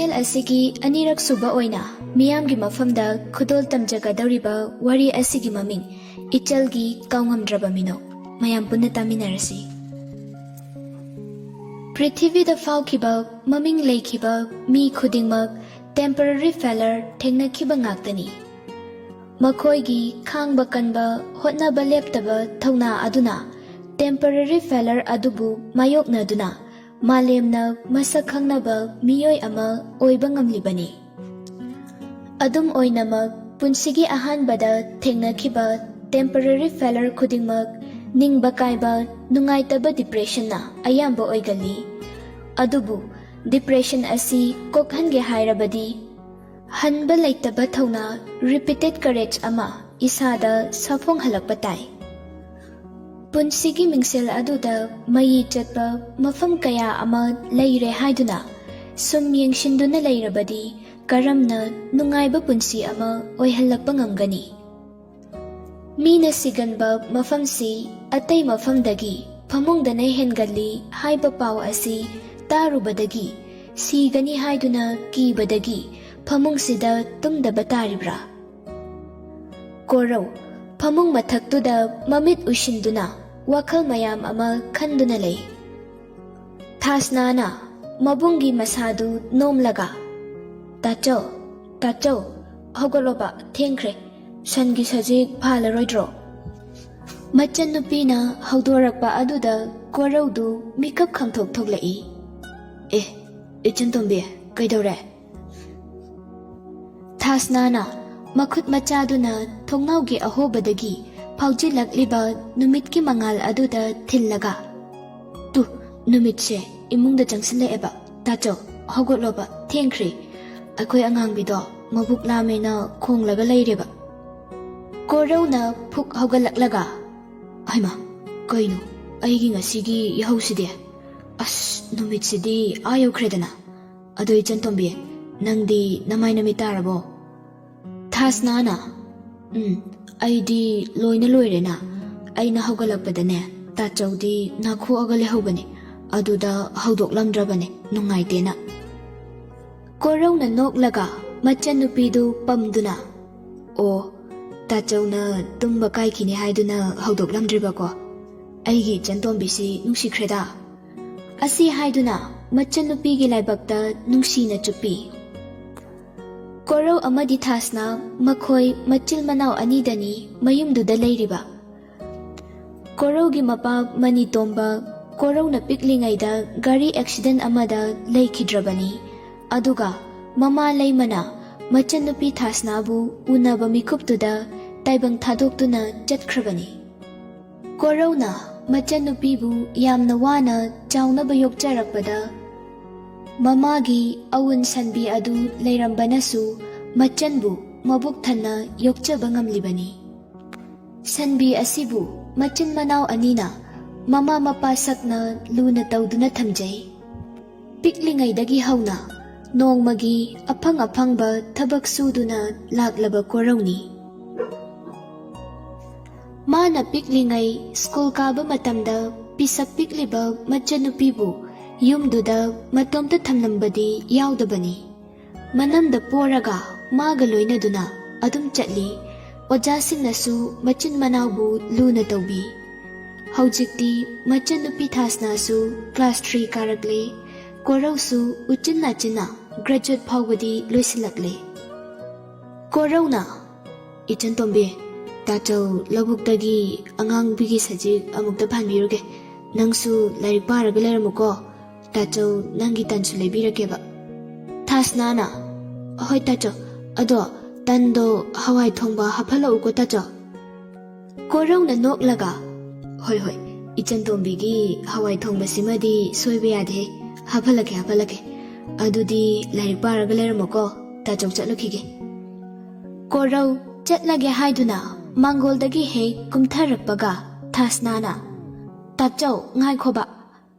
Channel ꯑꯁꯤꯒꯤ ꯑꯅꯤꯔꯛ ꯁꯨꯕ ꯑꯣꯏꯅ ꯃꯤꯌꯥꯝꯒꯤ ꯃꯐꯝꯗ ꯈꯨꯗꯣꯜ ꯇꯝꯖꯒꯗꯧꯔꯤꯕ ꯋꯥꯔꯤ ꯑꯁꯤꯒꯤ ꯃꯃꯤꯡ ꯏꯆꯜꯒꯤ ꯀꯥꯎꯉꯝꯗ꯭ꯔꯕ ꯃꯤꯅꯣꯛ ꯃꯌꯥꯝ ꯄꯨꯟꯅ ꯇꯥꯃꯤꯟꯅꯔꯁꯤ꯫ ꯄ꯭ꯔꯤꯊꯤꯕꯤꯗ ꯐꯥꯎꯈꯤꯕ ꯃꯃꯤꯡ ꯂꯩꯈꯤꯕ ꯃꯤ ꯈꯨꯗꯤꯡꯃꯛ ꯇꯦꯝꯄꯔꯔꯤ ꯐꯦꯂꯔ ꯊꯦꯡꯅꯈꯤꯕ ꯉꯥꯛꯇꯅꯤ꯫ ꯃꯈꯣꯏꯒꯤ ꯈꯥꯡꯕ ꯀꯟꯕ ꯍꯣꯠꯅꯕ ꯂꯦꯞꯇꯕ ꯊꯧꯅꯥ ꯑꯗꯨꯅ ꯇꯦꯝꯄꯔꯔꯤ ꯐꯦꯂꯔ ꯑꯗꯨꯕꯨ ꯃꯥꯌꯣꯛꯅꯗꯨꯅ ꯃꯥꯂꯦꯝꯅ ꯃꯁꯛ ꯈꯪꯅꯕ ꯃꯤꯑꯣꯏ ꯑꯃ ꯑꯣꯏꯕ ꯉꯝꯂꯤꯕꯅꯤ꯫ ꯑꯗꯨꯝ ꯑꯣꯏꯅꯃꯛ ꯄꯨꯟꯁꯤꯒꯤ ꯑꯍꯥꯟꯕꯗ ꯊꯦꯡꯅꯈꯤꯕ ꯇꯦꯝꯄꯔꯔꯤ ꯐꯦꯂꯔ ꯈꯨꯗꯤꯡꯃꯛ ꯅꯤꯡꯕ ꯀꯥꯏꯕ ꯅꯨꯡꯉꯥꯏꯇꯕ ꯗꯤꯄ꯭ꯔꯦꯁꯟꯅ ꯑꯌꯥꯝꯕ ꯑꯣꯏꯒꯜꯂꯤ꯫ ꯑꯗꯨꯕꯨ ꯗꯤꯄ꯭ꯔꯦꯁꯟ ꯑꯁꯤ ꯀꯣꯛꯍꯟꯒꯦ ꯍꯥꯏꯔꯕꯗꯤ ꯍꯟꯕ ꯂꯩꯇꯕ ꯊꯧꯅꯥ ꯔꯤꯄꯤꯇꯦꯠ ꯀꯔꯦꯖ ꯑꯃ ꯏꯁꯥꯗ ꯁꯥꯐꯣꯡꯍꯜꯂꯛꯄ ꯇꯥꯏ꯫ ꯄꯨꯟꯁꯤꯒꯤ ꯃꯤꯡꯁꯦꯜ ꯑꯗꯨꯗ ꯃꯌꯤ ꯆꯠꯄ ꯃꯐꯝ ꯀꯌꯥ ꯑꯃ ꯂꯩꯔꯦ ꯍꯥꯏꯗꯨꯅ ꯁꯨꯝ ꯌꯦꯡꯁꯤꯟꯗꯨꯅ ꯂꯩꯔꯕꯗꯤ ꯀꯔꯝꯅ ꯅꯨꯡꯉꯥꯏꯕ ꯄꯨꯟꯁꯤ ꯑꯃ ꯑꯣꯏꯍꯜꯂꯛꯄ ꯉꯝꯒꯅꯤ? ꯃꯤꯅ सिꯒꯟꯕ ꯃꯐꯝꯁꯤ ꯑꯇꯩ ꯃꯐꯝꯗꯒꯤ ꯐꯃꯨꯡꯗꯅ ꯍꯦꯟꯒꯠꯂꯤ ꯍꯥꯏꯕ ꯄꯥꯎ ꯑꯁꯤ ꯇꯥꯔꯨꯕꯗꯒꯤ ꯁꯤꯒꯅꯤ ꯍꯥꯏꯗꯨꯅ ꯀꯤꯕꯗꯒꯤ ꯐꯃꯨꯡꯁꯤꯗ ꯇꯨꯝꯗꯕ ꯇꯥꯔꯤꯕ꯭ꯔꯥ? ꯀꯣꯔꯧ ꯐꯃꯨꯡ ꯃꯊꯛꯇꯨꯗ ꯃꯃꯤꯠ ꯎꯏꯁꯤꯟꯗꯨꯅ ꯋꯥꯈꯜ ꯃꯌꯥꯝ ꯑꯃ ꯈꯟꯗꯨꯅ ꯂꯩ꯫ ꯊꯥꯁꯅꯥꯅ ꯃꯕꯨꯡꯒꯤ ꯃꯁꯥꯗꯨ ꯅꯣꯝꯂꯒ "ꯇꯥꯆꯧ, ꯇꯥꯆꯧ, ꯍꯧꯒꯠꯂꯣꯕ, ꯊꯦꯡꯈ꯭ꯔꯦ, ꯁꯟꯒꯤ ꯁꯖꯤꯛ ꯐꯥꯜꯂꯔꯣꯏꯗ꯭ꯔꯣ?" ꯃꯆꯟꯅꯨꯄꯤꯅ ꯍꯧꯗꯣꯔꯛꯄ ꯑꯗꯨꯗ ꯀꯣꯔꯧꯗꯨ ꯃꯤꯀꯞ ꯈꯪꯊꯣꯛ ꯊꯣꯛꯂꯛꯏ꯫ "ꯑꯦ, ꯏꯆꯟꯇꯣꯝꯕꯤ, ꯀꯩꯗꯧꯔꯦ?" ꯊꯥꯁꯅꯥꯅ ꯃꯈꯨꯠ ꯃꯆꯥꯗꯨꯅ ꯊꯣꯡꯅꯥꯎꯒꯤ ꯑꯍꯣꯕꯗꯒꯤ ꯐꯥꯎꯖꯤꯜꯂꯛꯂꯤꯕ ꯅꯨꯃꯤꯠꯀꯤ ꯃꯉꯥꯜ ꯑꯗꯨꯗ ꯊꯤꯜꯂꯒ "ꯇꯨ, ꯅꯨꯃꯤꯠꯁꯦ ꯏꯃꯨꯡꯗ ꯆꯪꯁꯤꯜꯂꯛꯑꯦꯕ, ꯇꯥꯆꯧ, ꯍꯧꯒꯠꯂꯣꯕ, ꯊꯦꯡꯈ꯭ꯔꯦ, ꯑꯩꯈꯣꯏ ꯑꯉꯥꯡꯕꯤꯗꯣ ꯃꯕꯨꯛ ꯂꯥꯝꯃꯦꯅ ꯈꯣꯡꯂꯒ ꯂꯩꯔꯦꯕ." ꯀꯣꯔꯧꯅ ꯐꯨꯛ ꯍꯧꯒꯠꯂꯛꯂꯒ "ꯍꯩꯃꯥ, ꯀꯩꯅꯣ ꯑꯩꯒꯤ ꯉꯁꯤꯒꯤ ꯌꯥꯍꯧꯁꯤꯗꯤ? ꯑꯁ, ꯅꯨꯃꯤꯠꯁꯤꯗꯤ ꯑꯥ ꯌꯧꯈ꯭ꯔꯦꯗꯅ. ꯑꯗꯣ ꯏꯆꯟꯇꯣꯝꯕꯤ, ꯅꯪꯗꯤ ꯅꯃꯥꯏ ꯅꯃꯤꯠ ꯇꯥꯔꯕꯣ?" ꯊꯥꯁꯅꯥꯅ "ꯑꯩꯗꯤ ꯂꯣꯏꯅ ꯂꯣꯏꯔꯦꯅ. ꯑꯩꯅ ꯍꯧꯒꯠꯂꯛꯄꯗꯅꯦ ꯇꯥꯆꯧꯗꯤ ꯅꯥꯈꯣꯛꯑꯒ ꯂꯩꯍꯧꯕꯅꯦ, ꯑꯗꯨꯗ ꯍꯧꯗꯣꯛꯂꯝꯗ꯭ꯔꯕꯅꯦ, ꯅꯨꯡꯉꯥꯏꯇꯦꯅ." ꯀꯣꯔꯧꯅ ꯅꯣꯛꯂꯒ ꯃꯆꯟꯅꯨꯄꯤꯗꯨ ꯄꯝꯗꯨꯅ "ꯑꯣ, ꯇꯥꯆꯧꯅ ꯇꯨꯝꯕ ꯀꯥꯏꯈꯤꯅꯤ ꯍꯥꯏꯗꯨꯅ ꯍꯧꯗꯣꯛꯂꯝꯗ꯭ꯔꯤꯕꯀꯣ? ꯑꯩꯒꯤ ꯏꯆꯟꯇꯣꯝꯕꯤꯁꯤ ꯅꯨꯡꯁꯤꯈ꯭ꯔꯦꯗ." ꯑꯁꯤ ꯍꯥꯏꯗꯨꯅ ꯃꯆꯟꯅꯨꯄꯤꯒꯤ ꯂꯥꯏꯕꯛꯇ ꯅꯨꯡꯁꯤꯅ ꯆꯨꯞꯄꯤ꯫ ꯀꯣꯔꯧ ꯑꯃꯗꯤ ꯊꯥꯁꯅꯥ ꯃꯈꯣꯏ ꯃꯆꯤꯜ ꯃꯅꯥꯎ ꯑꯅꯤꯗꯅꯤ ꯃꯌꯨꯝꯗꯨꯗ ꯂꯩꯔꯤꯕ꯫ ꯀꯣꯔꯧꯒꯤ ꯃꯄꯥ ꯃꯅꯤꯇꯣꯝꯕ ꯀꯣꯔꯧꯅ ꯄꯤꯛꯂꯤꯉꯩꯗ ꯒꯥꯔꯤ ꯑꯦꯛꯁꯤꯗꯦꯟ ꯑꯃꯗ ꯂꯩꯈꯤꯗ꯭ꯔꯕꯅꯤ꯫ ꯑꯗꯨꯒ ꯃꯃꯥ ꯂꯩꯃꯅ ꯃꯆꯟꯅꯨꯄꯤ ꯊꯥꯁꯅꯥꯕꯨ ꯎꯅꯕ ꯃꯤꯀꯨꯞꯇꯨꯗ ꯇꯥꯏꯕꯪ ꯊꯥꯗꯣꯛꯇꯨꯅ ꯆꯠꯈ꯭ꯔꯕꯅꯤ꯫ ꯀꯣꯔꯧꯅ ꯃꯆꯟꯅꯨꯄꯤꯕꯨ ꯌꯥꯝꯅ ꯋꯥꯅ ꯆꯥꯎꯅꯕ ꯌꯣꯛꯆꯔꯛꯄꯗ ꯃꯃꯥꯒꯤ ꯑꯎꯟ ꯁꯟꯕꯤ ꯑꯗꯨ ꯂꯩꯔꯝꯕꯅꯁꯨ ꯃꯆꯟꯕꯨ ꯃꯕꯨꯛ ꯊꯟꯅ ꯌꯣꯛꯆꯕ ꯉꯝꯂꯤꯕꯅꯤ꯫ ꯁꯟꯕꯤ ꯑꯁꯤꯕꯨ ꯃꯆꯤꯟ ꯃꯅꯥꯎ ꯑꯅꯤꯅ ꯃꯃꯥ ꯃꯄꯥ ꯁꯛꯅ ꯂꯨꯅ ꯇꯧꯗꯨꯅ ꯊꯝꯖꯩ꯫ ꯄꯤꯛꯂꯤꯉꯩꯗꯒꯤ ꯍꯧꯅ ꯅꯣꯡꯃꯒꯤ ꯑꯐꯪ ꯑꯐꯪꯕ ꯊꯕꯛ ꯁꯨꯗꯨꯅ ꯂꯥꯛꯂꯕ ꯀꯣꯔꯧꯅꯤ꯫ ꯃꯥꯅ ꯄꯤꯛꯂꯤꯉꯩ ꯁ꯭ꯀꯨꯜ ꯀꯥꯕ ꯃꯇꯝꯗ ꯄꯤꯁꯛ ꯄꯤꯛꯂꯤꯕ ꯃꯆꯟꯅꯨꯄꯤꯕꯨ ꯌꯨꯝꯗꯨꯗ ꯃꯇꯣꯝꯇ ꯊꯝꯂꯝꯕꯗꯤ ꯌꯥꯎꯗꯕꯅꯤ꯫ ꯃꯅꯝꯗ ꯄꯣꯔꯒ ꯃꯥꯒ ꯂꯣꯏꯅꯗꯨꯅ ꯑꯗꯨꯝ ꯆꯠꯂꯤ꯫ ꯑꯣꯖꯥꯁꯤꯡꯅꯁꯨ ꯃꯆꯤꯟ ꯃꯅꯥꯎꯕꯨ ꯂꯨꯅ ꯇꯧꯕꯤ꯫ ꯍꯧꯖꯤꯛꯇꯤ ꯃꯆꯟꯅꯨꯄꯤ ꯊꯥꯁꯅꯥꯁꯨ ꯀ꯭ꯂꯥꯁ 3 ꯀꯥꯔꯛꯂꯦ꯫ ꯀꯣꯔꯧꯁꯨ ꯎꯆꯤꯟ ꯅꯥꯆꯤꯟꯅ ꯒ꯭ꯔꯦꯖꯨꯑꯦꯠ ꯐꯥꯎꯕꯗꯤ ꯂꯣꯏꯁꯤꯜꯂꯛꯂꯦ꯫ ꯀꯣꯔꯧꯅ "ꯏꯆꯟꯇꯣꯝꯕꯤ, ꯇꯥꯆꯧ ꯂꯧꯕꯨꯛꯇꯒꯤ ꯑꯉꯥꯡꯕꯤꯒꯤ ꯁꯖꯤꯛ ꯑꯃꯨꯛꯇ ꯐꯥꯟꯕꯤꯔꯨꯒꯦ. ꯅꯪꯁꯨ ꯂꯥꯏꯔꯤꯛ ꯄꯥꯔꯒ ꯂꯩꯔꯝꯃꯨꯀꯣ. ꯇꯥꯆꯧ ꯅꯪꯒꯤ ꯇꯟꯁꯨ ꯂꯩꯕꯤꯔꯛꯀꯦꯕ." ꯊꯥꯁꯅꯥꯅ "ꯍꯣꯏ ꯇꯥꯆꯧ, ꯑꯗꯣ ꯇꯟꯗꯣ ꯍꯋꯥꯏ ꯊꯣꯡꯕ ꯍꯥꯞꯍꯜꯂꯛꯎꯀꯣ ꯇꯥꯆꯧ." ꯀꯣꯔꯧꯅ ꯅꯣꯛꯂꯒ "ꯍꯣꯏ ꯍꯣꯏ, ꯏꯆꯟꯇꯣꯝꯕꯤꯒꯤ ꯍꯋꯥꯏ ꯊꯣꯡꯕꯁꯤꯃꯗꯤ ꯁꯣꯏꯕ ꯌꯥꯗꯦ. ꯍꯥꯞꯍꯜꯂꯛꯀꯦ, ꯍꯥꯞꯍꯜꯂꯛꯀꯦ. ꯑꯗꯨꯗꯤ ꯂꯥꯏꯔꯤꯛ ꯄꯥꯔꯒ ꯂꯩꯔꯝꯃꯨꯀꯣ, ꯇꯥꯆꯧ ꯆꯠꯂꯨꯈꯤꯒꯦ." ꯀꯣꯔꯧ ꯆꯠꯂꯒꯦ ꯍꯥꯏꯗꯨꯅ ꯃꯥꯡꯒꯣꯜꯗꯒꯤ ꯍꯦꯛ ꯀꯨꯝꯊꯔꯛꯄꯒ ꯊꯥꯁꯅꯥꯅ "ꯇꯥꯆꯧ, ꯉꯥꯏꯈꯣꯕ."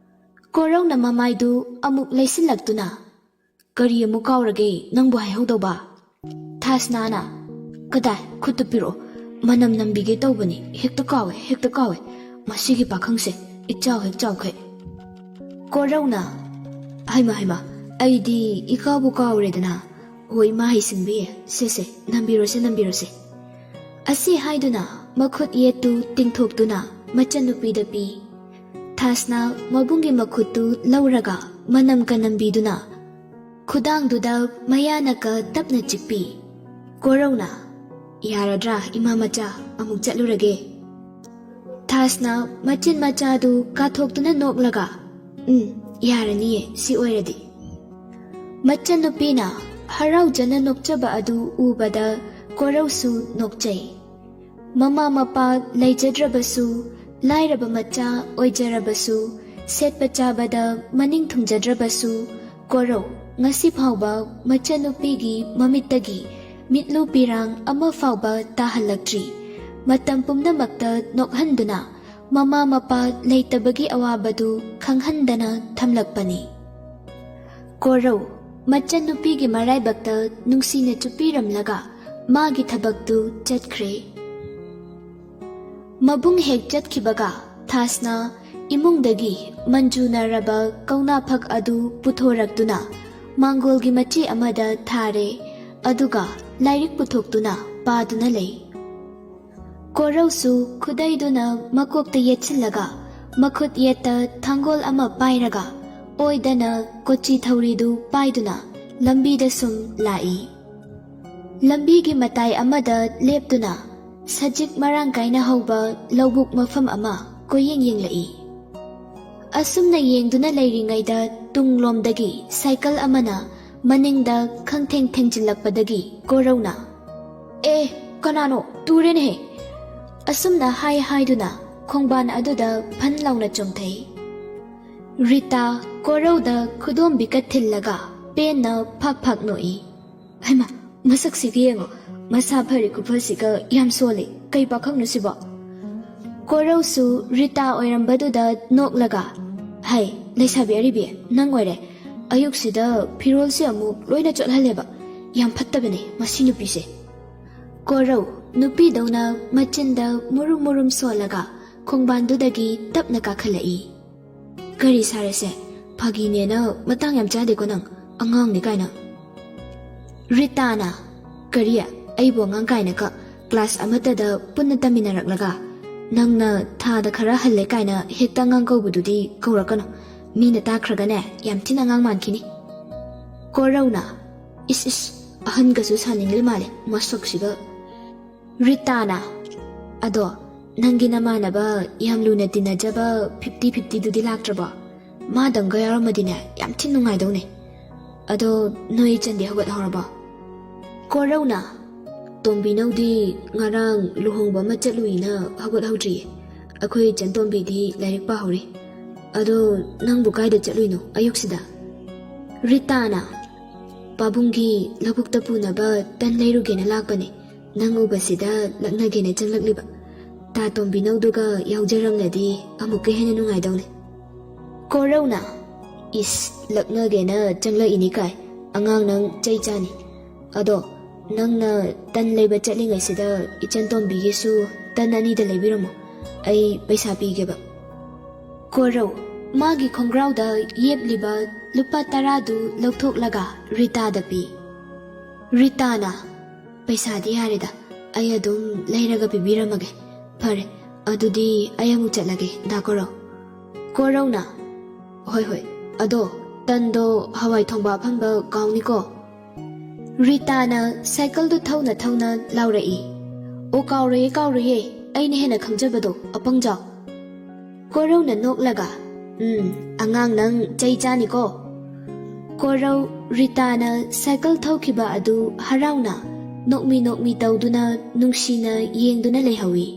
ꯀꯣꯔꯧꯅ ꯃꯃꯥꯏꯗꯨ ꯑꯃꯨꯛ ꯂꯩꯁꯤꯜꯂꯛꯇꯨꯅ "ꯀꯔꯤ ꯑꯃꯨꯛ ꯀꯥꯎꯔꯒꯦ ꯅꯪꯕꯨ ꯍꯥꯏꯍꯧꯗꯧꯕ?" ꯊꯥꯁꯅꯥꯅ "ꯀꯗꯥꯏ, ꯈꯨꯠꯇꯨ ꯄꯤꯔꯛꯑꯣ, ꯃꯅꯝ ꯅꯝꯕꯤꯒꯦ ꯇꯧꯕꯅꯤ, ꯍꯦꯛꯇ ꯀꯥꯎꯋꯦ, ꯍꯦꯛꯇ ꯀꯥꯎꯋꯦ. ꯃꯁꯤꯒꯤ ꯄꯥꯈꯪꯁꯦ ꯏꯆꯥꯎ ꯍꯦꯛ ꯆꯥꯎꯈꯩ." ꯀꯣꯔꯧꯅ "ꯍꯩꯃꯥ ꯍꯩꯃꯥ, ꯑꯩꯗꯤ ꯏꯀꯥꯎꯕꯨ ꯀꯥꯎꯔꯦꯗꯅ ꯍꯣꯏ ꯏꯃꯥ ꯍꯩꯁꯤꯡꯕꯤ ꯁꯦ ꯅꯝꯕꯤꯔꯣꯁꯦ ꯑꯁꯤ ꯍꯥꯏꯗꯨꯅ ꯃꯈꯨꯠ ꯌꯦꯠꯇꯨ ꯇꯤꯡꯊꯣꯛꯇꯨꯅ ꯃꯆꯟꯅꯨꯄꯤꯗ ꯄꯤ ꯊꯥꯁꯅ ꯃꯕꯨꯡꯒꯤ ꯃꯈꯨꯠꯇꯨ ꯂꯧꯔꯒ ꯃꯅꯝꯀ ꯅꯝꯕꯤꯗꯨꯅ ꯈꯨꯗꯥꯡꯗꯨꯗ ꯃꯌꯥꯅꯀ ꯇꯞꯅ ꯆꯤꯛꯄꯤ ꯀꯣꯔꯧꯅ ꯌꯥꯔꯗ꯭ꯔꯥ ꯏꯃꯥ ꯃꯆꯥ ꯑꯃꯨꯛ ꯆꯠꯂꯨꯔꯒꯦ ꯊꯥꯁꯅ ꯃꯆꯤꯟ ꯃꯆꯥꯗꯨ ꯀꯥꯊꯣꯛꯇꯨꯅ ꯅꯣꯛꯂꯒ ꯌꯥꯔꯅꯤꯌꯦ ꯁꯤ ꯑꯣꯏꯔꯗꯤ ꯃꯆꯟꯅꯨꯄꯤꯅ ꯍꯔꯥꯎꯖꯅ ꯅꯣꯛꯆꯕ ꯑꯗꯨ ꯎꯕꯗ ꯀꯣꯔꯧꯁꯨ ꯅꯣꯛꯆꯩ ꯃꯃꯥ ꯃꯄꯥ ꯂꯩꯖꯗ꯭ꯔꯕꯁꯨ ꯂꯥꯏꯔꯕ ꯃꯆꯥ ꯑꯣꯏꯖꯔꯕꯁꯨ ꯁꯦꯠꯄ ꯆꯥꯕꯗ ꯃꯅꯤꯡ ꯊꯨꯡꯖꯗ꯭ꯔꯕꯁꯨ ꯀꯣꯔꯧ ꯉꯁꯤ ꯐꯥꯎꯕ ꯃꯆꯟꯅꯨꯄꯤꯒꯤ ꯃꯃꯤꯠꯇꯒꯤ ꯃꯤꯠꯂꯨ ꯄꯤꯔꯥꯡ ꯑꯃ ꯐꯥꯎꯕ ꯇꯥꯍꯜꯂꯛꯇ꯭ꯔꯤ ꯃꯇꯝ ꯄꯨꯝꯅꯃꯛꯇ ꯅꯣꯛꯍꯟꯗꯨꯅ ꯃꯃꯥ ꯃꯄꯥ ꯂꯩꯇꯕꯒꯤ ꯑꯋꯥꯕꯗꯨ ꯈꯪꯍꯟꯗꯅ ꯊꯝꯂꯛꯄꯅꯤ ꯀꯣꯔꯧ ꯃꯆꯟꯅꯨꯄꯤꯒꯤ ꯃꯔꯥꯏꯕꯛꯇ ꯅꯨꯡꯁꯤꯅ ꯆꯨꯞꯄꯤꯔꯝꯂꯒ ꯃꯥꯒꯤ ꯊꯕꯛꯇꯨ ꯆꯠꯈ꯭ꯔꯦ ꯃꯕꯨꯡ ꯍꯦꯛ ꯆꯠꯈꯤꯕꯒ ꯊꯥꯁꯅ ꯏꯃꯨꯡꯗꯒꯤ ꯃꯟꯖꯨꯅꯔꯕ ꯀꯧꯅꯥꯐꯛ ꯑꯗꯨ ꯄꯨꯊꯣꯔꯛꯇꯨꯅ ꯃꯥꯡꯒꯣꯜꯒꯤ ꯃꯆꯦ ꯑꯃꯗ ꯊꯥꯔꯦ ꯑꯗꯨꯒ ꯂꯥꯏꯔꯤꯛ ꯄꯨꯊꯣꯛꯇꯨꯅ ꯄꯥꯗꯨꯅ ꯂꯩ ꯀꯣꯔꯧꯁꯨ ꯈꯨꯗꯩꯗꯨꯅ ꯃꯀꯣꯛꯇ ꯌꯦꯠꯁꯤꯜꯂꯒ ꯃꯈꯨꯠ ꯌꯦꯠꯇ ꯊꯥꯡꯒꯣꯜ ꯑꯃ ꯄꯥꯏꯔꯒ ꯑꯣꯏꯗꯅ ꯀꯣꯆꯤ ꯊꯧꯔꯤꯗꯨ ꯄꯥꯏꯗꯨꯅ ꯂꯝꯕꯤꯗ ꯁꯨꯝ ꯂꯥꯛꯏ ꯂꯝꯕꯤꯒꯤ ꯃꯇꯥꯏ ꯑꯃꯗ ꯂꯦꯞꯇꯨꯅ ꯁꯖꯤꯛ ꯃꯔꯥꯡ ꯀꯥꯏꯅ ꯍꯧꯕ ꯂꯧꯕꯨꯛ ꯃꯐꯝ ꯑꯃ ꯀꯣꯏꯌꯦꯡ ꯌꯦꯡꯂꯛꯏ ꯑꯁꯨꯝꯅ ꯌꯦꯡꯗꯨꯅ ꯂꯩꯔꯤꯉꯩꯗ ꯇꯨꯡꯂꯣꯝꯗꯒꯤ ꯁꯥꯏꯀꯜ ꯑꯃꯅ ꯃꯅꯤꯡꯗ ꯈꯪꯊꯦꯡ ꯊꯦꯡꯖꯤꯜꯂꯛꯄꯗꯒꯤ ꯀꯣꯔꯧꯅ ꯀꯅꯥꯅꯣ ꯇꯨꯔꯦꯅꯦꯍꯦ ꯑꯁꯨꯝꯅ ꯍꯥꯏꯗꯨꯅ ꯈꯣꯡꯕꯥꯟ ꯑꯗꯨꯗ ꯐꯟ ꯂꯥꯎꯅ ꯆꯣꯡꯊꯩ ꯔꯤꯇꯥ ꯀꯣꯔꯧꯗ ꯈꯨꯗꯣꯝꯕꯤꯀ ꯊꯤꯜꯂꯒ ꯄꯦꯟꯅ ꯐꯥꯛ ꯅꯣꯛꯏ ꯍꯩꯃꯥ ꯃꯁꯛꯁꯤꯒ ꯌꯦꯡꯉꯣ ꯃꯁꯥ ꯐꯔꯤ ꯈꯨꯐꯁꯤꯒ ꯌꯥꯝ ꯁꯣꯜꯂꯤ ꯀꯩ ꯄꯥꯈꯪꯅꯣ ꯁꯤꯕꯣ ꯀꯣꯔꯧꯁꯨ ꯔꯤꯇꯥ ꯑꯣꯏꯔꯝꯕꯗꯨꯗ ꯅꯣꯛꯂꯒ ꯍꯩ ꯂꯩꯁꯥꯕꯤ ꯑꯔꯤꯕꯤ ꯅꯪ ꯑꯣꯏꯔꯦ ꯑꯌꯨꯛꯁꯤꯗ ꯐꯤꯔꯣꯜꯁꯦ ꯑꯃꯨꯛ ꯂꯣꯏꯅ ꯆꯣꯠꯍꯜꯂꯦꯕ ꯌꯥꯝ ꯐꯠꯇꯕꯅꯦ ꯃꯁꯤ ꯅꯨꯄꯤꯁꯦ ꯀꯣꯔꯧ ꯅꯨꯄꯤꯗꯧꯅ ꯃꯆꯤꯟꯗ ꯃꯨꯔꯨꯝ ꯁꯣꯜꯂꯒ ꯈꯣꯡꯕꯥꯟꯗꯨꯗꯒꯤ ꯇꯞꯅ ꯀꯥꯈꯠꯂꯛꯏ ꯀꯔꯤ ꯁꯥꯔꯁꯦ ꯐꯥꯒꯤꯅꯦꯅ ꯃꯇꯥꯡ ꯌꯥꯝ ꯆꯥꯗꯦꯀꯣ ꯅꯪ ꯑꯉꯥꯡꯅꯤ ꯀꯥꯏꯅ ꯔꯤꯇꯥꯅ ꯀꯔꯤ ꯑꯩꯕꯨ ꯑꯉꯥꯡ ꯀꯥꯏꯅꯀ ꯀ꯭ꯂꯥꯁ ꯑꯃꯠꯇꯗ ꯄꯨꯟꯅ ꯇꯝꯃꯤꯟꯅꯔꯛꯂꯒ ꯅꯪꯅ ꯊꯥꯗ ꯈꯔ ꯍꯜꯂꯦ ꯀꯥꯏꯅ ꯍꯦꯛꯇ ꯑꯉꯥꯡ ꯀꯧꯕꯗꯨꯗꯤ ꯀꯧꯔꯛꯀꯅꯨ ꯃꯤꯅ ꯇꯥꯈ꯭ꯔꯒꯅꯦ ꯌꯥꯝ ꯊꯤꯅ ꯑꯉꯥꯡ ꯃꯥꯟꯈꯤꯅꯤ ꯀꯣꯔꯧꯅ ꯏꯁ ꯑꯍꯟꯒꯁꯨ ꯁꯥꯅꯤꯡꯂꯤ ꯃꯥꯜꯂꯦ ꯃꯁꯛꯁꯤꯒ ꯔꯤꯇꯥꯅ ꯑꯗꯣ ꯅꯪꯒꯤ ꯅꯃꯥꯟꯅꯕ ꯌꯥꯝ ꯂꯨꯅ ꯇꯤꯟꯅꯖꯕ 50-50 ꯂꯥꯛꯇ꯭ꯔꯕꯣ ꯃꯥꯗꯪꯒ ꯌꯥꯎꯔꯝꯃꯗꯤꯅꯦ ꯌꯥꯝ ꯊꯤ ꯅꯨꯡꯉꯥꯏꯗꯧꯅꯦ ꯑꯗꯣ ꯅꯣꯏ ꯆꯟꯗꯤ ꯍꯧꯒꯠꯍꯧꯔꯕꯣ ꯀꯣꯔꯧꯅ ꯇꯣꯝꯕꯤꯅꯧꯗꯤ ꯉꯔꯥꯡ ꯂꯨꯍꯣꯡꯕ ꯑꯃ ꯆꯠꯂꯨꯏꯅ ꯍꯧꯒꯠꯍꯧꯗ꯭ꯔꯤꯌꯦ ꯑꯩꯈꯣꯏ ꯆꯟꯇꯣꯝꯕꯤꯗꯤ ꯂꯥꯏꯔꯤꯛ ꯄꯥꯍꯧꯔꯤ ꯑꯗꯣ ꯅꯪꯕꯨ ꯀꯥꯏꯗ ꯆꯠꯂꯨꯏꯅꯣ ꯑꯌꯨꯛꯁꯤꯗ ꯔꯤꯇꯥꯅ ꯄꯥꯕꯨꯡꯒꯤ ꯂꯧꯕꯨꯛꯇ ꯄꯨꯅꯕ ꯇꯟ ꯂꯩꯔꯨꯒꯦꯅ ꯂꯥꯛꯄꯅꯦ ꯅꯪ ꯎꯕꯁꯤꯗ ꯂꯛꯅꯒꯦꯅ ꯆꯪꯂꯛꯂꯤꯕ ꯇꯥ ꯇꯣꯝꯕꯤꯅꯧꯗꯨꯒ ꯌꯥꯎꯖꯔꯝꯂꯗꯤ ꯑꯃꯨꯛꯀ ꯍꯦꯟꯅ ꯅꯨꯡꯉꯥꯏꯗꯧꯅꯦ ꯀꯣꯔꯧꯅ ꯏꯁ ꯂꯛꯅꯒꯦꯅ ꯆꯪꯂꯛꯏꯅꯤ ꯀꯥꯏ ꯑꯉꯥꯡ ꯅꯪ ꯆꯩ ꯆꯥꯅꯤ ꯑꯗꯣ ꯅꯪꯅ ꯇꯟ ꯂꯩꯕ ꯆꯠꯂꯤꯉꯩꯁꯤꯗ ꯏꯆꯟꯇꯣꯝꯕꯤꯒꯤꯁꯨ ꯇꯟ 2ꯗ ꯂꯩꯕꯤꯔꯝꯃꯣ ꯑꯩ ꯄꯩꯁꯥ ꯄꯤꯒꯦꯕ ꯀꯣꯔꯧ ꯃꯥꯒꯤ ꯈꯣꯡꯒ꯭ꯔꯥꯎꯗ ꯌꯦꯞꯂꯤꯕ ꯂꯨꯄꯥ 10ꯗꯨ ꯂꯧꯊꯣꯛꯂꯒ ꯔꯤꯇꯥꯗ ꯄꯤ ꯔꯤꯇꯥꯅ ꯄꯩꯁꯥꯗꯤ ꯌꯥꯔꯦꯗ ꯑꯩ ꯑꯗꯨꯝ ꯂꯩꯔꯒ ꯄꯤꯕꯤꯔꯝꯃꯒꯦ ꯐꯔꯦ ꯑꯗꯨꯗꯤ ꯑꯩ ꯑꯃꯨꯛ ꯆꯠꯂꯒꯦ ꯗꯥ ꯀꯣꯔꯧ ꯀꯣꯔꯧꯅ ꯍꯣꯏ ꯑꯗꯣ ꯇꯟꯗꯣ ꯍꯋꯥꯏ ꯊꯣꯡꯕ ꯑꯐꯪꯕ ꯀꯥꯎꯅꯤꯀꯣ ꯔꯤꯇꯥꯅ ꯁꯥꯏꯀꯜꯗꯨ ꯊꯧꯅ ꯂꯥꯎꯔꯛꯏ ꯑꯣ ꯀꯥꯎꯔꯣꯏꯌꯦ ꯑꯩꯅ ꯍꯦꯟꯅ ꯈꯪꯖꯕꯗꯣ ꯑꯄꯪꯖꯥꯎ ꯀꯣꯔꯧꯅ ꯅꯣꯛꯂꯒ ꯑꯉꯥꯡ ꯅꯪ ꯆꯩ ꯆꯥꯅꯤꯀꯣ ꯀꯣꯔꯧ ꯔꯤꯇꯥꯅ ꯁꯥꯏꯀꯜ ꯊꯧꯈꯤꯕ ꯑꯗꯨ ꯍꯔꯥꯎꯅ ꯅꯣꯛꯃꯤ ꯇꯧꯗꯨꯅ ꯅꯨꯡꯁꯤꯅ ꯌꯦꯡꯗꯨꯅ ꯂꯩꯍꯧꯏ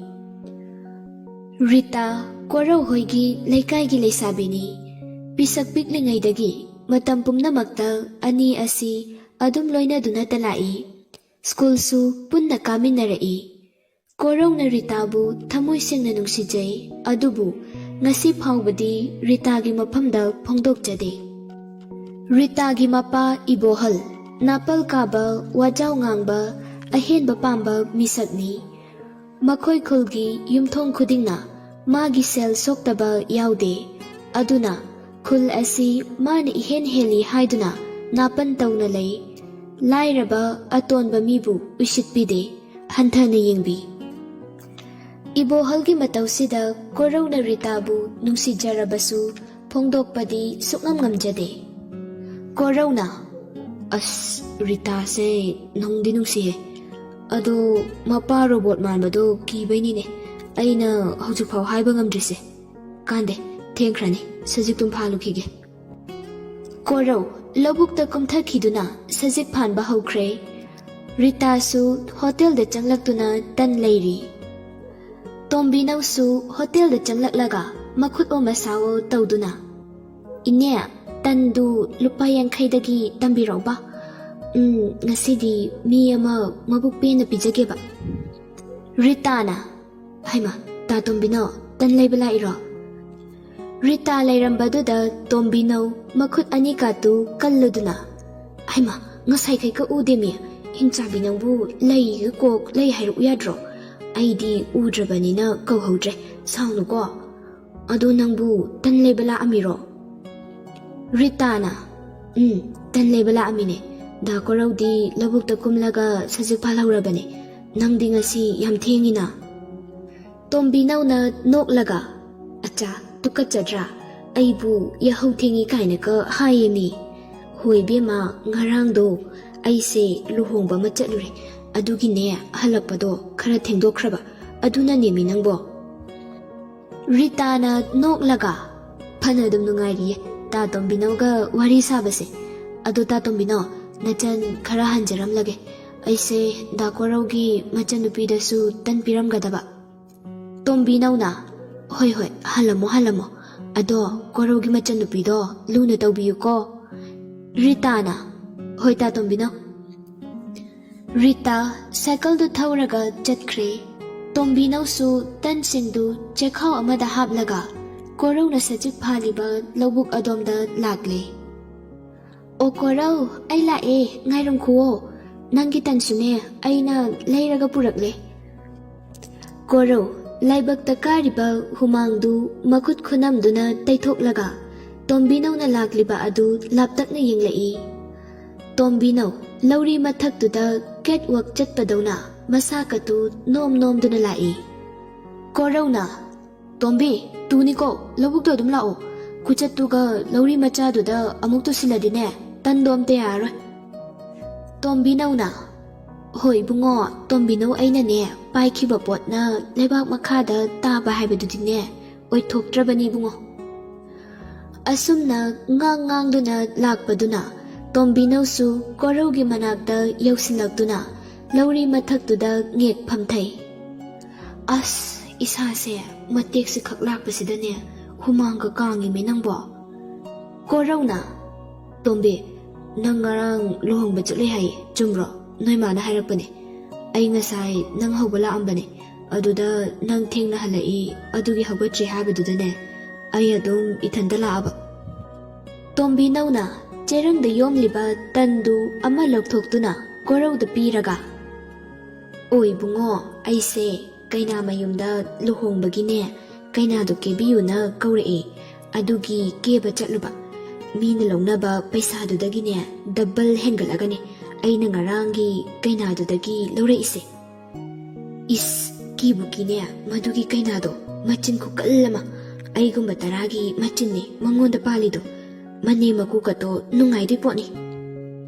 ꯔꯤꯇꯥ ꯀꯣꯔꯧ ꯍꯣꯏꯒꯤ ꯂꯩꯀꯥꯏꯒꯤ ꯂꯩꯁꯥꯕꯤꯅꯤ ꯄꯤꯁꯛ ꯄꯤꯛꯂꯤꯉꯩꯗꯒꯤ ꯃꯇꯝ ꯄꯨꯝꯅꯃꯛꯇ ꯑꯅꯤ ꯑꯁꯤ ꯑꯗꯨꯝ ꯂꯣꯏꯅꯗꯨꯅꯇ ꯂꯥꯛꯏ ꯁ꯭ꯀꯨꯜꯁꯨ ꯄꯨꯟꯅ ꯀꯥꯃꯤꯟꯅꯔꯛꯏ ꯀꯣꯔꯧꯅ ꯔꯤꯇꯥꯕꯨ ꯊꯃꯣꯏ ꯁꯦꯡꯅ ꯅꯨꯡꯁꯤꯖꯩ ꯑꯗꯨꯕꯨ ꯉꯁꯤ ꯐꯥꯎꯕꯗꯤ ꯔꯤꯇꯥꯒꯤ ꯃꯐꯝꯗ ꯐꯣꯡꯗꯣꯛꯆꯗꯦ ꯔꯤꯇꯥꯒꯤ ꯃꯄꯥ ꯏꯕꯣꯍꯜ ꯅꯥꯄꯜ ꯀꯥꯕ ꯋꯥꯖꯥꯎ ꯉꯥꯡꯕ ꯑꯍꯦꯟꯕ ꯄꯥꯝꯕ ꯃꯤꯁꯛꯅꯤ ꯃꯈꯣꯏ ꯈꯨꯜꯒꯤ ꯌꯨꯝꯊꯣꯡ ꯈꯨꯗꯤꯡꯅ ꯃꯥꯒꯤ ꯁꯦꯜ ꯁꯣꯛꯇꯕ ꯌꯥꯎꯗꯦ ꯑꯗꯨꯅ ꯈꯨꯜ ꯑꯁꯤ ꯃꯥꯅ ꯏꯍꯦꯟ ꯍꯦꯜꯂꯤ ꯍꯥꯏꯗꯨꯅ napan tawna lay lairaba atonba mibu usitpide hanthana yengbi ibohalgi matawsida Korauna Ritabu nungsijarabasu phongdokpadi sukngam ngamjade Korauna as Rita se nungdi nungsihe ado mapa robot manbado kibainine aina hojukphau haiba ngamdrise kande thengkhrani sajiktum phalukige Korau lobukta kumthakhiduna sajik phanba haukhre Rita su hotel da changlaktuna tan leiri Tombinau su hotel da changlaklaga makhut o masawo tawduna ine tandu lupa yankhaidagi tambirauba ngasidi mi ama mabuk pena pijageba Rita na haima ta Tombino tan leibala iro Rita lairambadu Tombino makhut anika tu kalluduna haima ngasai kai ka udemi hinchabi nangbu lei kok lei hairu yadro aidi udrabanina kauhodre saunu ko adu nangbu tan leibala amiro Rita na tan leibala amine da Koraudi labukta kumlaga sajik phalhaurabane nangdi ngasi yam thengina Tombinau na noklaga acha tukachadra aibu yahau thengi kaina ka hayemi hoibema ngarangdo aise luhongba ma chatlure adugine halakpado khara thengdokhraba aduna nemi nangbo Rita na noklaga phanadum nungairi ta Tombinau ga wari sabase adu ta Tombino nachan khara hanjaram lage aise da Koraugi machanupi da su tan piram gadaba Tombinau na hoi halamo ado Koraugi machanupi do luna tawbiyu ko Rita na hoi ta Tombino Rita cycle du thauraga chatkre Tombinau su tan singdu chekhau amada haplaga Korau na sajik phaliba lobuk adomda lagle O Korau ai lae ngairam khuo nangi tansune aina leiraga purakle Korau laibakta kariba humangdu makut khunamduna taithoklaga Tombinau na lagliba adu laptakna yenglai Tombinau lauri mathaktuda catwalk chatpadawna masakatu nom-nomduna lai Korau na Tombi tuniko lobukto adum lao kuchattuga lauri machaduda amukto siladine tandom te yaro Tombinau na hoi bungo Tombinau aina ne paikhiba potna lebak makhada taba haibadudine oithoktrabani bungo asumna ngang-ngangduna lakpaduna Tombinau su Koraugi manakta yausilaktuna lauri mathaktuda ngek phamthai as isase matek si khak lakpasidane humangka kangi me nangbo Korauna Tombi nang ngarang lohongba chatle hai chumro noi mana hairakpane ai ngasai nang hobala ambane aduda nang thengna halai adugi habatri habadudane ai adum ithanda laaba Tombinau na cherangda yomliba tandu ama lokthokduna Korauda piraga oi bungo aise kaina mayumda luhongbagine kaina do kebiyuna kaurei adugi keba chatluba mina longnaba paisa dudagine double hengalagane aina ngarangi kaina dudagi laureise is kibukine madugi kaina do machin ko kallama aigumba taragi machinni mangonda palido mane makukato nungai di poni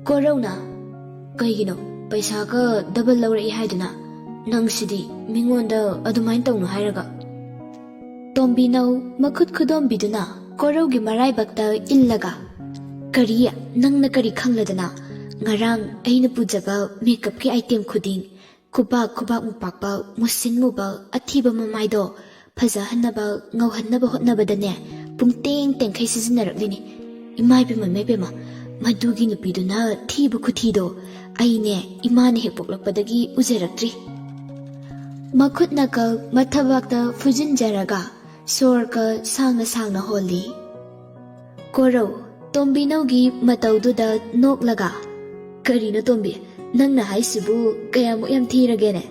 Korauna kaigino paisa ka double laurei haiduna nangsidi mingonda adumain tawno hairaga Tombinau makhut khudombiduna Koraugi maraibakta illaga kariya nangna kari khangladana ngarang aina pujaba makeup ki item khuding kubak mupakba musin muba athiba mamaido phaja hannaba ngauhannaba hotnabadane pungteng tengkhai sizinaraklini imai bima mebema madugi nupiduna thibu khuthido aine imane he poklakpadagi ujeraktri makhut naka mathabakta fujin jaraga sorka sangna holi Korau Tombinau gi mataududa noklaga karino Tombi nangna haisibu kayamu yam thiragene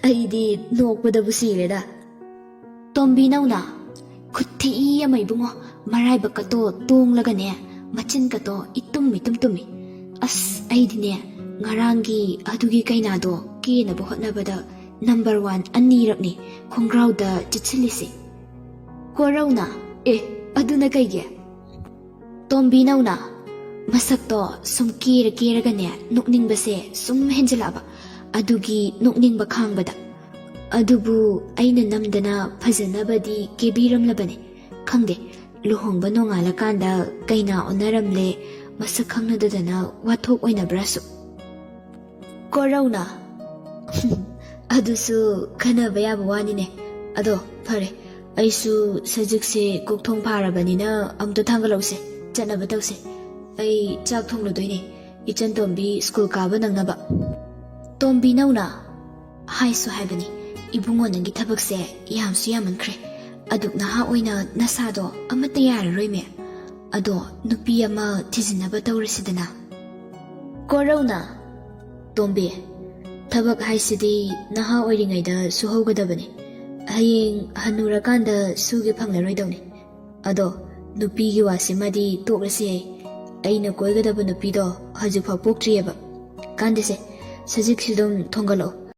aidi nokpadabu sireda Tombinau na khuthi amai bungo marai bakato tonglagane ꯃꯆꯤꯟꯒꯗꯣ ꯏꯇꯨꯝ ꯇꯨꯝꯃꯤ꯫ ꯑꯁ ꯑꯩꯗꯤꯅꯦ ꯉꯔꯥꯡꯒꯤ ꯑꯗꯨꯒꯤ ꯀꯩꯅꯥꯗꯣ ꯀꯦꯅꯕ ꯍꯣꯠꯅꯕꯗ number 1 ꯑꯅꯤꯔꯛꯅꯤ ꯈꯣꯡꯒ꯭ꯔꯥꯎꯗ ꯆꯤꯠꯁꯤꯜꯂꯤꯁꯤ꯫ ꯀꯣꯔꯧꯅ ꯑꯦ ꯑꯗꯨꯅ ꯀꯩꯒꯤ? ꯇꯣꯝꯕꯤꯅꯧꯅ ꯃꯁꯛꯇꯣ ꯁꯨꯝ ꯀꯦꯔꯒꯅꯦ ꯅꯣꯛꯅꯤꯡꯕꯁꯦ ꯁꯨꯝ ꯍꯦꯟꯖꯤꯜꯂꯛꯑꯕ ꯑꯗꯨꯒꯤ ꯅꯣꯛꯅꯤꯡꯕ ꯈꯥꯡꯕꯗ꯫ ꯑꯗꯨꯕꯨ ꯑꯩꯅ ꯅꯝꯗꯅ ꯐꯖꯅꯕꯗꯤ ꯀꯦꯕꯤꯔꯝꯂꯕꯅꯤ꯫ ꯈꯪꯗꯦ ꯂꯨꯍꯣꯡꯕ ꯅꯣꯡꯉꯥꯜꯂꯀꯥꯟꯗ ꯀꯩꯅꯥ ꯑꯣꯟꯅꯔꯝꯂꯦ ꯃꯁꯛ ꯈꯪꯅꯗꯗꯅ ꯋꯥꯊꯣꯛ ꯑꯣꯏꯅꯕ꯭ꯔꯥꯁꯨ꯫ ꯀꯣꯔꯧꯅ ꯑꯗꯨꯁꯨ ꯈꯟꯅꯕ ꯌꯥꯕ ꯋꯥꯅꯤꯅꯦ꯫ ꯑꯗꯣ ꯐꯔꯦ ꯑꯩꯁꯨ ꯁꯖꯤꯛꯁꯦ ꯀꯣꯛꯊꯣꯡ ꯐꯥꯔꯕꯅꯤꯅ ꯑꯝꯇ ꯊꯥꯡꯒꯠꯂꯧꯁꯦ ꯆꯠꯅꯕ ꯇꯧꯁꯦ꯫ ꯑꯩ ꯆꯥꯛ ꯊꯣꯡꯂꯗꯣꯏꯅꯦ ꯏꯆꯟ ꯇꯣꯝꯕꯤ ꯁ꯭ꯀꯨꯜ ꯀꯥꯕ ꯅꯪꯅꯕ꯫ ꯇꯣꯝꯕꯤꯅꯧꯅ ꯍꯥꯏꯁꯨ ꯍꯥꯏꯕꯅꯤ ꯏꯕꯨꯡꯉꯣ ꯅꯪꯒꯤ ꯊꯕꯛꯁꯦ ꯌꯥꯝꯁꯨ ꯌꯥꯝꯃꯟꯈ꯭ꯔꯦ꯫ ꯑꯗꯨꯛ ꯅꯍꯥ ꯑꯣꯏꯅ ꯅꯁꯥꯗꯣ ꯑꯃꯠꯇ ꯌꯥꯔꯔꯣꯏꯃꯦ꯫ ꯑꯗꯣ ꯅꯨꯄꯤ ꯑꯃ ꯊꯤꯖꯤꯟꯅꯕ ꯇꯧꯔꯁꯤꯗꯅ꯫ ꯀꯣꯔꯧꯅ ꯇꯣꯝꯕꯤ ꯊꯕꯛ ꯍꯥꯏꯁꯤꯗꯤ ꯅꯍꯥ ꯑꯣꯏꯔꯤꯉꯩꯗ ꯁꯨꯍꯧꯒꯗꯕꯅꯤ꯫ ꯍꯌꯦꯡ ꯍꯟꯅꯨꯔꯀꯥꯟꯗ ꯁꯨꯒꯦ ꯐꯪꯂꯔꯣꯏꯗꯧꯅꯤ꯫ ꯑꯗꯣ ꯅꯨꯄꯤꯒꯤ ꯋꯥꯁꯤꯃꯗꯤ ꯇꯣꯛꯂꯁꯤ ꯌꯥꯏ꯫ ꯑꯩꯅ ꯀꯣꯏꯒꯗꯕ ꯅꯨꯄꯤꯗꯣ ꯍꯧꯖꯤꯛꯐꯥꯎ ꯄꯣꯛꯇ꯭ꯔꯤꯑꯕ꯫ ꯀꯥꯟꯗꯦꯁꯦ ꯁꯖꯤꯛꯁꯤ ꯑꯗꯨꯝ ꯊꯣꯡꯒꯠꯂꯛꯑꯣ꯫